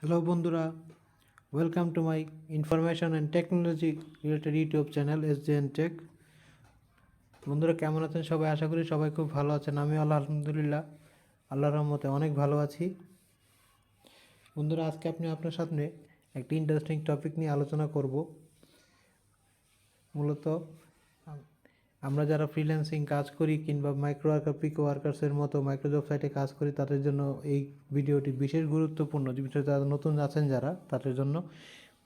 Hello বন্ধুরা, welcome to my information and technology related YouTube channel SJN Tech। বন্ধুরা কেমন আছেন সবাই? আশা করি সবাই খুব ভালো আছেন। আমি আলহামদুলিল্লাহ আল্লাহর রহমতে অনেক ভালো আছি। বন্ধুরা আজকে আপনার সামনে একটি ইন্টারেস্টিং টপিক নিয়ে আলোচনা করব। মূলত আমরা যারা ফ্রিল্যান্সিং কাজ করি কিংবা মাইক্রো ওয়ার্কার পিকো ওয়ার্কার্সের মতো মাইক্রো জব সাইটে কাজ করি, তাদের জন্য এই ভিডিওটি বিশেষ গুরুত্বপূর্ণ। বিশেষ যারা নতুন আছেন যারা, তাদের জন্য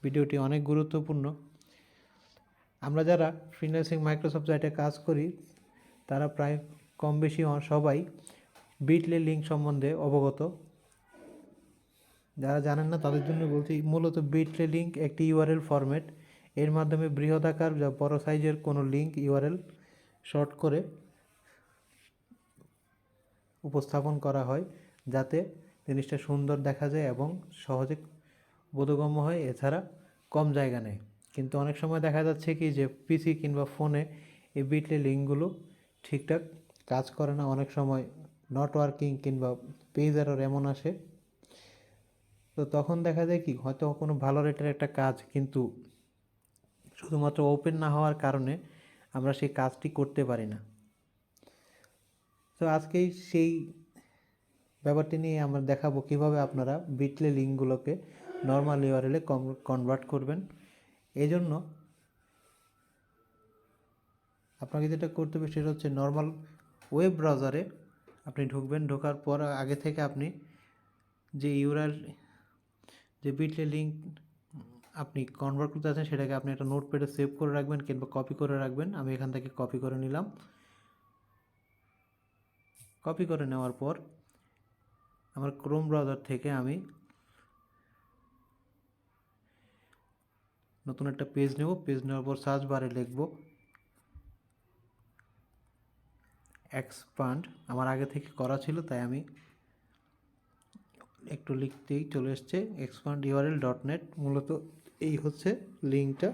ভিডিওটি অনেক গুরুত্বপূর্ণ। আমরা যারা ফ্রিল্যান্সিং মাইক্রোসফট সাইটে কাজ করি তারা প্রায় কম বেশি সবাই বিটলি লিঙ্ক সম্বন্ধে অবগত। যারা জানেন না তাদের জন্য বলছি, মূলত বিটলি লিঙ্ক একটি ইউআরএল ফরম্যাট। এর মাধ্যমে বৃহদাকার বা বড় সাইজের কোনো লিঙ্ক ইউআরএল শর্ট করে উপস্থাপন করা হয় যাতে জিনিসটা সুন্দর দেখা যায় এবং সহজে বোধগম্য হয়, এছাড়া কম জায়গা নেয়। কিন্তু অনেক সময় দেখা যাচ্ছে কি যে পিসি কিংবা ফোনে এই বিটলি লিঙ্কগুলো ঠিকঠাক কাজ করে না, অনেক সময় নট ওয়ার্কিং কিংবা পেজ এরর এমন আসে। তো তখন দেখা যায় কি, হয়তো কোনো ভালো রেটের একটা কাজ, কিন্তু শুধুমাত্র ওপেন না হওয়ার কারণে আমরা সেই কাজটি করতে পারি না। তো আজকেই সেই ব্যাপারটি নিয়ে আমরা দেখাবো কীভাবে আপনারা বিটলি লিঙ্কগুলোকে নর্মাল ইউআরএলে কনভার্ট করবেন। এই জন্য আপনাকে যেটা করতে হবে সেটা হচ্ছে নর্মাল ওয়েব ব্রাউজারে আপনি ঢুকবেন। ঢোকার পর আগে থেকে আপনি যে যে বিটলি লিঙ্ক আপনি কনভার্ট করতে আছেন সেটাকে আপনি একটা নোটপ্যাডে সেভ করে রাখবেন কিংবা কপি করে রাখবেন। আমি এখান থেকে কপি করে নিলাম। কপি করে নেওয়ার পর আমার ক্রোম ব্রাউজার থেকে আমি নতুন একটা পেজ নেব। পেজ নেওয়ার পর সার্চ বারে লিখব এক্সপান্ড। আমার আগে থেকে করা ছিল তাই আমি একটু লিখতেই চলে এসছে expandurl.net। মূলত এই হচ্ছে লিঙ্কটা।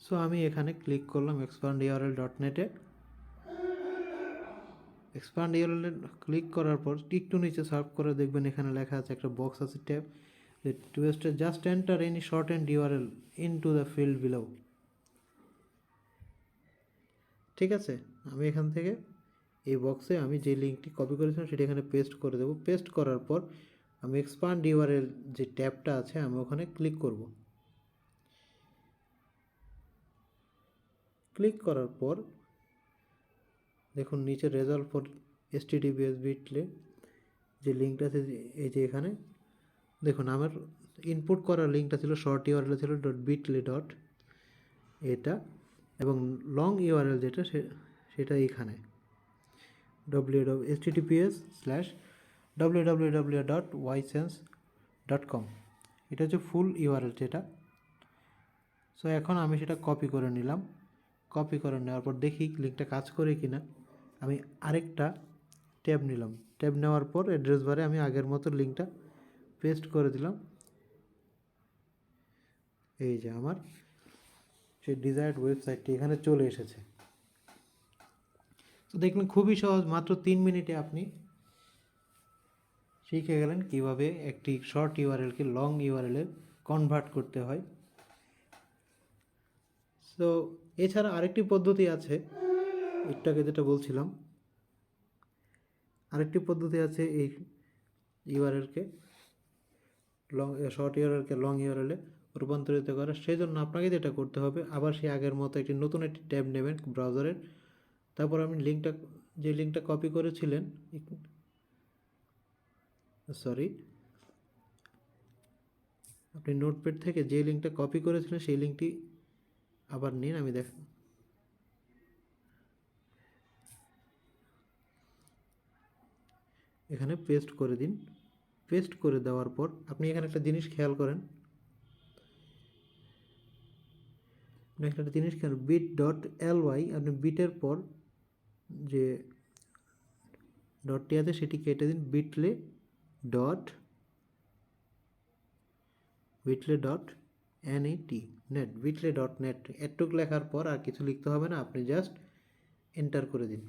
সো আমি এখানে ক্লিক করলাম expandurl.net-এ। expandurl ক্লিক করার পর একটু নিচে সার্চ করে দেখবেন এখানে লেখা আছে, একটা বক্স আছে tab, just enter any short and URL into the field below. ঠিক আছে, আমি এখান থেকে এই বক্সে আমি যে লিঙ্কটি কপি করেছিলাম সেটা এখানে পেস্ট করে দেবো। পেস্ট করার পর আমি এক্সপান্ড ইউআরএল যে ট্যাবটা আছে আমি ওখানে ক্লিক করব। ক্লিক করার পর দেখুন নিচে রেজাল্ট ফর HTTPS বিটলি যে লিঙ্কটা আছে, এই যে এখানে দেখুন আমার ইনপুট করা লিঙ্কটা ছিল, শর্ট ইউআরএল ছিল .bitly এটা, এবং লং ইউআরএল যেটা সেটা এখানে https://www.ysense.com। এটা হচ্ছে ফুল ইউআরএল যেটা। সো এখন আমি সেটা কপি করে নিলাম। কপি করে নেওয়ার পর দেখি লিঙ্কটা কাজ করে কি না। আমি আরেকটা ট্যাব নিলাম। ট্যাব নেওয়ার পর অ্যাড্রেস বারে আমি আগের মতো লিঙ্কটা পেস্ট করে দিলাম। এই যে আমার সেই ডিজায়ার্ড ওয়েবসাইটটি এখানে চলে এসেছে। তো দেখলেন খুবই সহজ, মাত্র 3 মিনিটে আপনি শিখে গেলেন কিভাবে একটি শর্ট ইউআরএলকে লং ইউআরএলে কনভার্ট করতে হয়। সো এছাড়া আরেকটি পদ্ধতি আছে, একটু আগে যেটা বলছিলাম, আরেকটি পদ্ধতি আছে এই ইউআরএলকে শর্ট ইউআরএলকে লং ইউআরএলে রূপান্তরিত করা। সেই জন্য আপনাকে যেটা করতে হবে, আবার সেই আগের মতো নতুন একটি ট্যাব নেবেন ব্রাউজারের। তারপর আপনি যে লিঙ্কটা কপি করেছিলেন, আপনি নোটপ্যাড থেকে যে লিঙ্কটা কপি করেছিলেন সেই লিঙ্কটি আবার নিন। আমি এখানে পেস্ট করে দিন। পেস্ট করে দেওয়ার পর আপনি এখানে একটা জিনিস খেয়াল করেন, bit.ly আপনি বিটের পর যে ডটটি আছে সেটি কেটে দিন, bitly.net এটুক লেখার পর আর কিছু লিখতে হবে না, আপনি জাস্ট এন্টার করে দিন।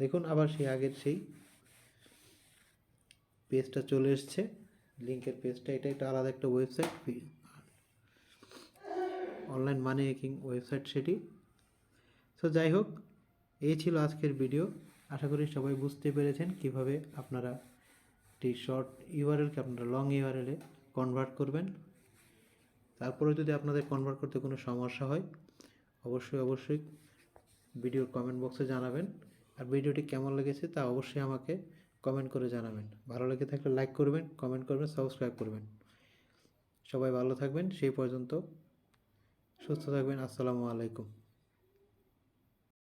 দেখুন আবার সেই আগের সেই পেজটা চলে এসছে, লিঙ্কের পেজটা। এটা একটা আলাদা একটা website, online money making website সেটি। সো যাই হোক, এই ছিল আজকের ভিডিও। আশা করি সবাই বুঝতে পেরেছেন কিভাবে আপনারা একটি শর্ট ইউআরএলকে আপনারা লং ইউআরএলে কনভার্ট করবেন। তারপরে যদি আপনাদের কনভার্ট করতে কোনো সমস্যা হয় অবশ্যই ভিডিওর কমেন্ট বক্সে জানাবেন। আর ভিডিওটি কেমন লেগেছে তা অবশ্যই আমাকে কমেন্ট করে জানাবেন। ভালো লেগে থাকলে লাইক করবেন, কমেন্ট করবেন, সাবস্ক্রাইব করবেন। সবাই ভালো থাকবেন, সেই পর্যন্ত সুস্থ থাকবেন। আসসালামু আলাইকুম।